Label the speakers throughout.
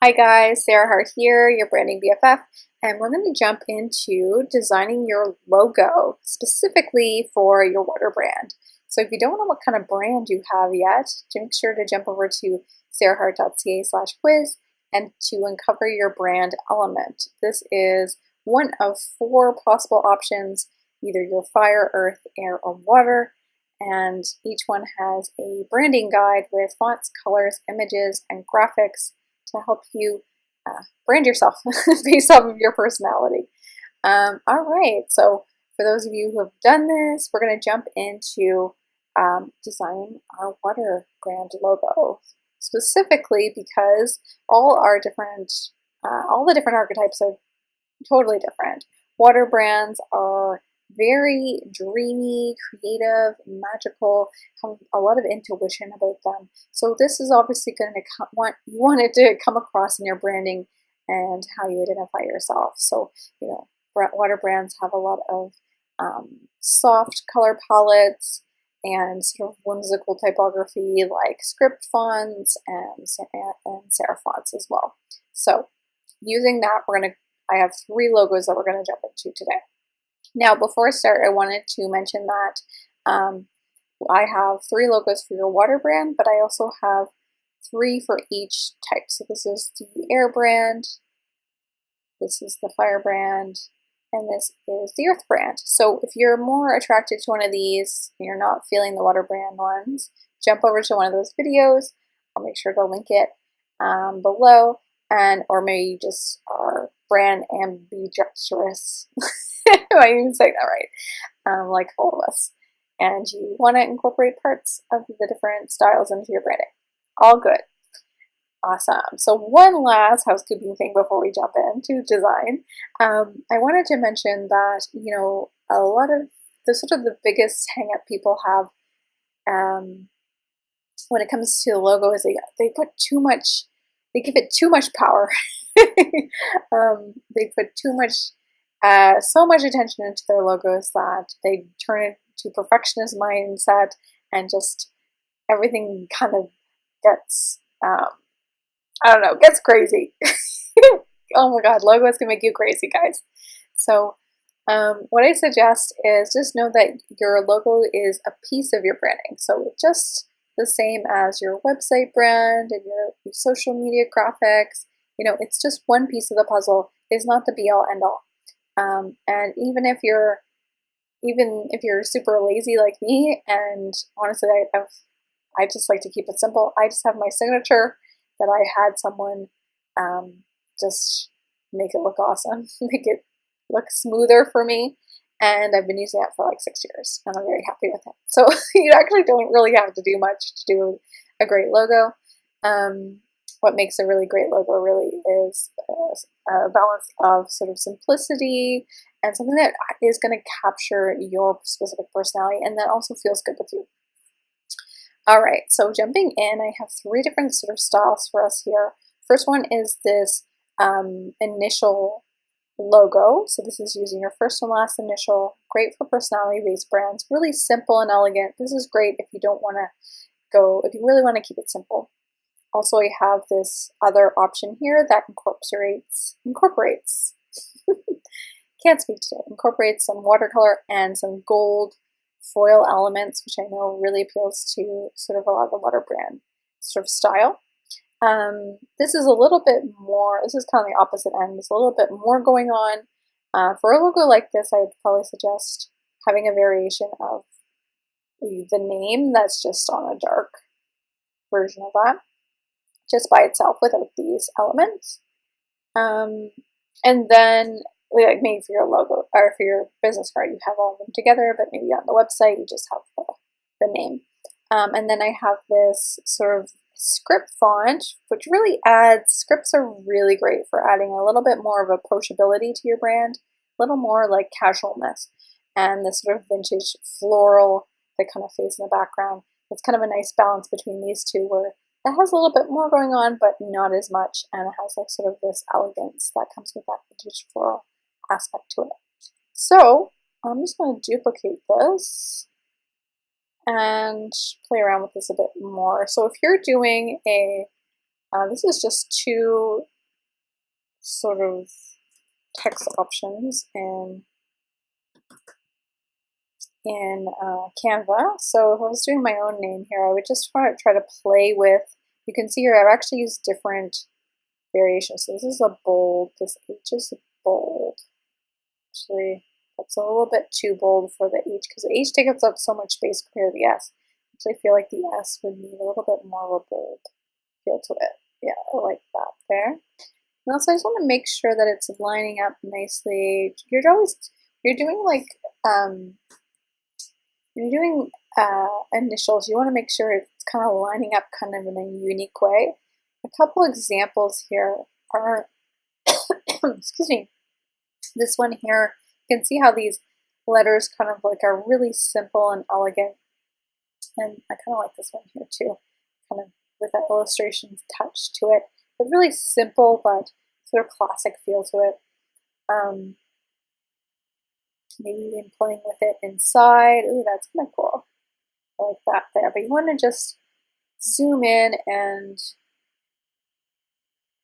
Speaker 1: Hi guys, Sarah Hart here, your branding BFF, and we're going to jump into designing your logo specifically for your water brand. So if you don't know what kind of brand you have yet, make sure to jump over to sarahhart.ca/quiz and to uncover your brand element. This is one of 4 possible options, either your fire, earth, air, or water, and each one has a branding guide with fonts, colors, images, and graphics to help you brand yourself based off of your personality. All right, so for those of you who have done this, we're going to jump into designing our water brand logo, specifically because all the different archetypes are totally different. Water brands are very dreamy, creative, magical, have a lot of intuition about them. So this is obviously going to you want it to come across in your branding and how you identify yourself. So, water brands have a lot of soft color palettes and sort of whimsical typography like script fonts and serif fonts as well. So using that, I have 3 logos that we're going to jump into today. Now, before I start, I wanted to mention that I have 3 logos for your water brand, but I also have 3 for each type. So this is the air brand, this is the fire brand, and this is the earth brand. So if you're more attracted to one of these and you're not feeling the water brand ones, jump over to one of those videos. I'll make sure to link it below, or maybe you just are brand ambidextrous. I even say that right, like all of us, and you want to incorporate parts of the different styles into your branding. All good. Awesome. So one last housekeeping thing before we jump into design. I wanted to mention that, a lot of the biggest hang up people have when it comes to the logo is they give it too much power. They put so much attention into their logos that they turn it to perfectionist mindset, and just everything kind of gets, gets crazy. Oh my God, logos can make you crazy, guys. So what I suggest is just know that your logo is a piece of your branding. So it's just the same as your website brand and your social media graphics. It's just one piece of the puzzle. It's not the be-all, end-all. And even if you're super lazy like me, and honestly, I just like to keep it simple. I just have my signature that I had someone just make it look awesome, make it look smoother for me, and I've been using that for like 6 years, and I'm very happy with it. So you actually don't really have to do much to do a great logo. What makes a really great logo really is a balance of sort of simplicity and something that is going to capture your specific personality and that also feels good with you. All right, so jumping in, I have 3 different sort of styles for us here. First one is this initial logo. So this is using your first and last initial, great for personality-based brands, really simple and elegant. This is great if you if you really want to keep it simple. Also, I have this other option here that incorporates can't speak today, incorporates some watercolor and some gold foil elements, which I know really appeals to sort of a lot of the water brand sort of style. This is a little bit more, this is kind of the opposite end, there's a little bit more going on. For a logo like this, I would probably suggest having a variation of the name that's just on a dark version of that, just by itself without these elements. And then like maybe for your logo or for your business card, you have all of them together, but maybe on the website you just have the name. And then I have this sort of script font, which really scripts are really great for adding a little bit more of approachability to your brand, a little more like casualness, and this sort of vintage floral that kind of fades in the background. It's kind of a nice balance between these two, where it has a little bit more going on, but not as much, and it has like sort of this elegance that comes with that vintage floral aspect to it. So I'm just going to duplicate this and play around with this a bit more. So if you're doing this is just 2 sort of text options in Canva. So if I was doing my own name here, I would just want to try to play with, you can see here I've actually used different variations. So this is a bold, this H is a bold. Actually, that's a little bit too bold for the H because the H takes up so much space compared to the S. I actually feel like the S would need a little bit more of a bold feel to it. Yeah, I like that there. And also I just want to make sure that it's lining up nicely. You're doing like, when you're doing initials, you want to make sure it's kind of lining up kind of in a unique way. A couple examples here are, excuse me, this one here, you can see how these letters kind of like are really simple and elegant. And I kind of like this one here too, kind of with that illustration touch to it. But really simple, but sort of classic feel to it. Maybe even playing with it inside. Ooh, that's kind of cool. I like that there. But you want to just zoom in and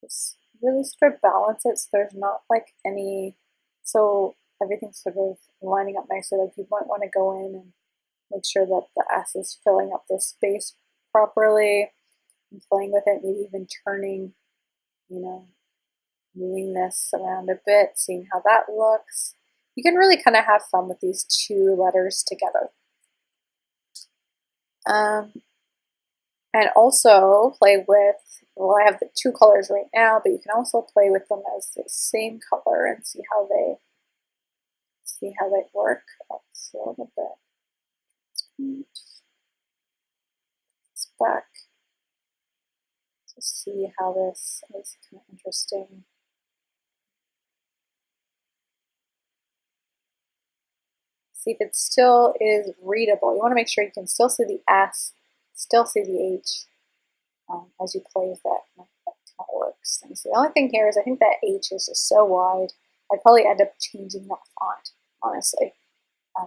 Speaker 1: just really sort of balance it so there's not like any, so everything's sort of lining up nicely. Like you might want to go in and make sure that the S is filling up this space properly and playing with it, maybe even turning, you know, moving this around a bit, seeing how that looks. You can really kind of have fun with these two letters together. And also play with, well, I have the two colors right now, but you can also play with them as the same color and see how they work. That's a little bit. It's back to see how this is kind of interesting. See if it still is readable. You want to make sure you can still see the S, still see the H as you play with that. That kind of works. And so the only thing here is I think that H is just so wide. I'd probably end up changing that font, honestly.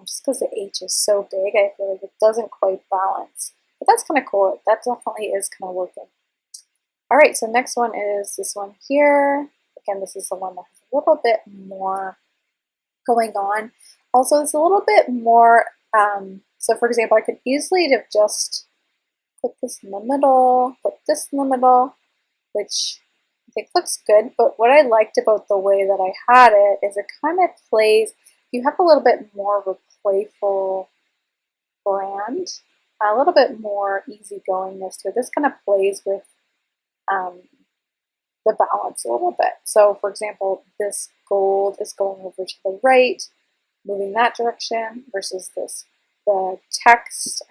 Speaker 1: Just because the H is so big, I feel like it doesn't quite balance. But that's kind of cool. That definitely is kind of working. All right, so next one is this one here. Again, this is the one that has a little bit more going on. Also, it's a little bit more, so for example, I could easily have just put this in the middle, put this in the middle, which I think looks good, but what I liked about the way that I had it is it kind of plays, you have a little bit more of a playful brand, a little bit more easygoingness to it. This kind of plays with the balance a little bit. So for example, this gold is going over to the right, moving that direction versus this, the text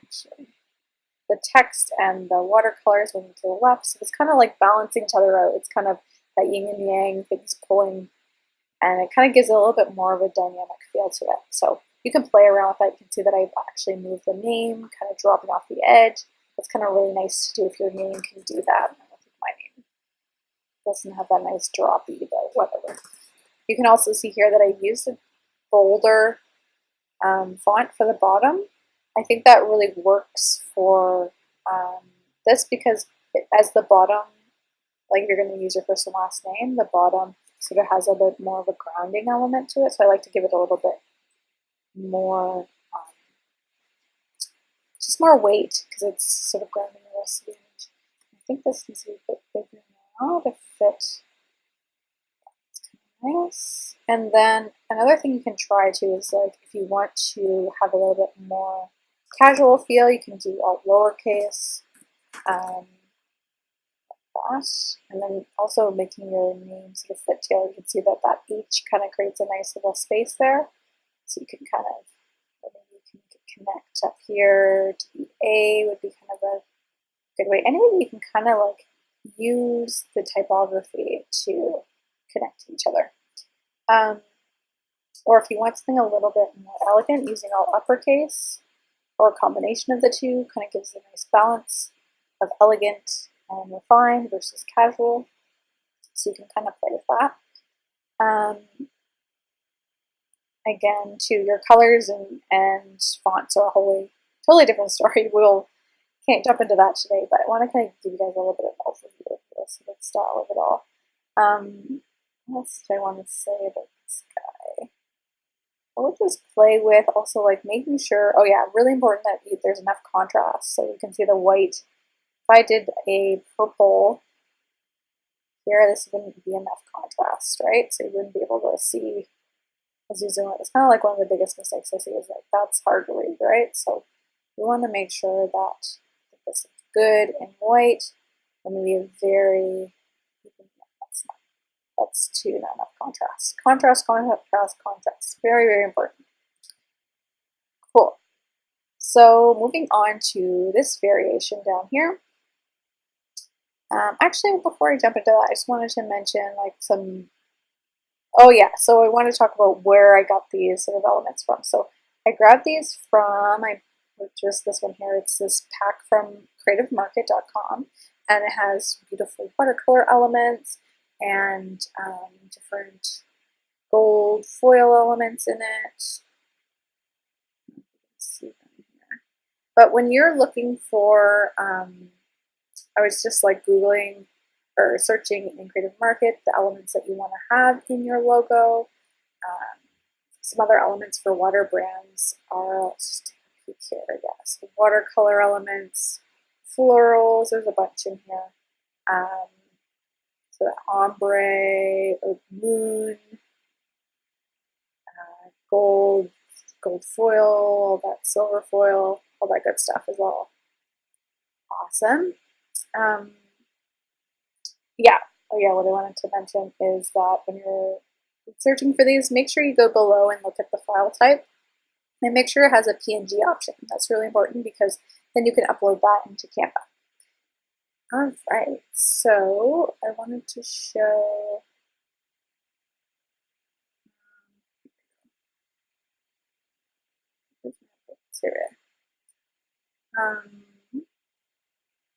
Speaker 1: and the watercolors moving to the left. So it's kind of like balancing each other out. It's kind of that yin and yang, things pulling, and it kind of gives it a little bit more of a dynamic feel to it. So you can play around with that. You can see that I've actually moved the name, kind of dropping off the edge. It's kind of really nice to do if your name can do that. I don't think my name doesn't have that nice droppy, but whatever. You can also see here that I used a bolder font for the bottom. I think that really works for this because as the bottom, like if you're going to use your first and last name, the bottom sort of has a bit more of a grounding element to it. So I like to give it a little bit more, just more weight because it's sort of grounding the rest of the image. I think this needs to be a bit bigger now to fit. Nice. And then another thing you can try too is like if you want to have a little bit more casual feel, you can do all lowercase, like that. And then also making your name sort of fit together. You can see that that H kind of creates a nice little space there. So you can kind of, maybe you can connect up here to the A would be kind of a good way. Anyway, you can kind of like use the typography to connect to each other. Or if you want something a little bit more elegant, using all uppercase or a combination of the two kind of gives a nice balance of elegant and refined versus casual. So you can kind of play with that. Again, too, your colors and fonts are a totally different story. Can't jump into that today, but I want to kind of give you guys a little bit of an overview of this style of it all. What else did I want to say about this guy? I would just play with also like making sure, oh yeah, really important that there's enough contrast so you can see the white. If I did a purple here, this wouldn't be enough contrast, right? So you wouldn't be able to see as you zoom in. It's kind of like one of the biggest mistakes I see is like that's hard to read, right? So you want to make sure that this is good and white, and maybe a very, that's too not enough contrast. Contrast, contrast, contrast. Very, very important. Cool. So moving on to this variation down here. Actually, before I jump into that, I just wanted to mention like some, oh yeah, so I want to talk about where I got these sort of elements from. So I grabbed these from, I purchased this one here, it's this pack from creativemarket.com, and it has beautiful watercolor elements and different gold foil elements in it. See them here. But when you're looking for, I was just like Googling or searching in Creative Market the elements that you want to have in your logo. Some other elements for water brands are, let's just take a peek here, I guess. Watercolor elements, florals, there's a bunch in here. So ombre, or moon, gold foil, all that silver foil, all that good stuff as well. Awesome. Yeah. Oh yeah, what I wanted to mention is that when you're searching for these, make sure you go below and look at the file type and make sure it has a PNG option. That's really important because then you can upload that into Canva. All right, so I wanted to show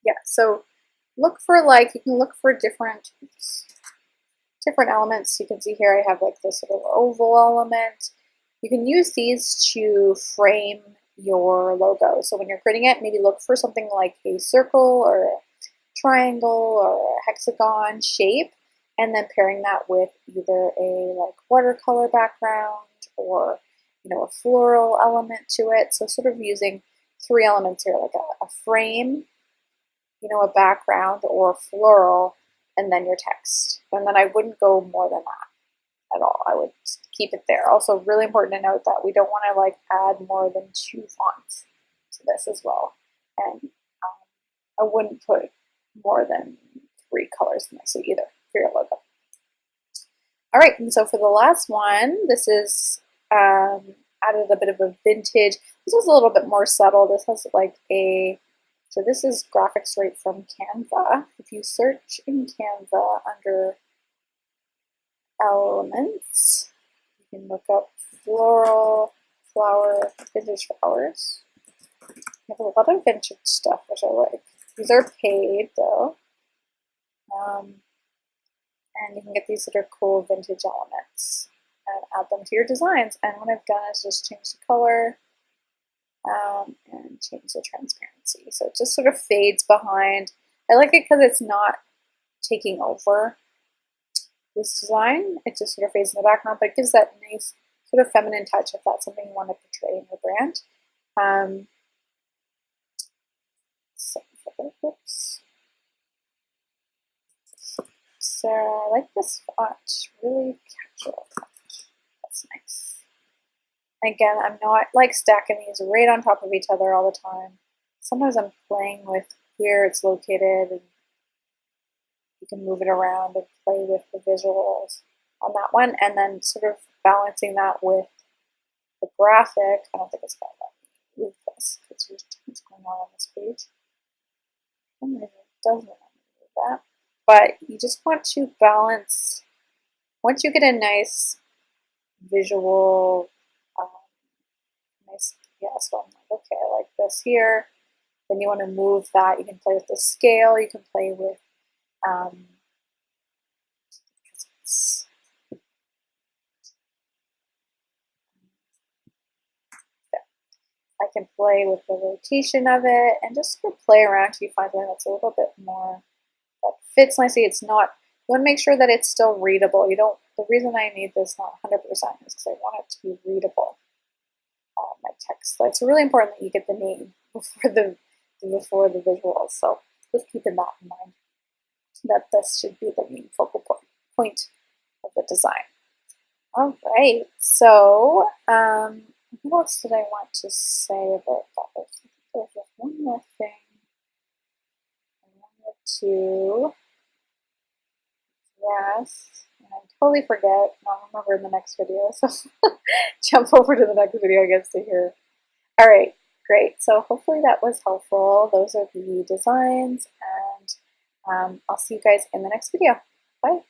Speaker 1: yeah, so look for like, you can look for different elements. You can see here I have like this sort of oval element. You can use these to frame your logo. So when you're creating it, maybe look for something like a circle or a triangle or a hexagon shape, and then pairing that with either a like watercolor background or a floral element to it. So sort of using three elements here, like a frame, a background or floral, and then your text. And then I wouldn't go more than that at all. I would keep it there. Also really important to note that we don't want to like add more than 2 fonts to this as well. And I wouldn't put more than 3 colors in this either for your logo. All right, and so for the last one, this is added a bit of a vintage. This was a little bit more subtle. This has like so this is graphics right from Canva. If you search in Canva under elements, you can look up floral, flower, vintage flowers. You have a lot of vintage stuff, which I like. These are paid though. And you can get these sort of cool vintage elements and add them to your designs. And what I've done is just change the color and change the transparency. So it just sort of fades behind. I like it because it's not taking over this design. It just sort of fades in the background, but it gives that nice sort of feminine touch if that's something you want to portray in your brand. Oops. So I like this font, really casual font. That's nice. Again, I'm not like stacking these right on top of each other all the time. Sometimes I'm playing with where it's located, and you can move it around and play with the visuals on that one, and then sort of balancing that with the graphic. I don't think it's going to let me move this because there's too much going on this page. It doesn't let me move that. But you just want to balance, once you get a nice visual, so I'm like, okay, I like this here. Then you want to move that. You can play with the scale. You can play with, I can play with the rotation of it and just sort of play around till you find one that's a little bit more, that fits nicely. It's not want to make sure that it's still readable. You don't. The reason I need this not 100% is because I want it to be readable. My text. So it's really important that you get the name before the visuals. So just keeping that in mind. That this should be the main focal point of the design. All right. So what else did I want to say about that? There's just one more thing I wanted to address, and I totally forget. I'll remember in the next video. So jump over to the next video, I guess, to hear. All right, great. So hopefully that was helpful. Those are the designs, and I'll see you guys in the next video. Bye.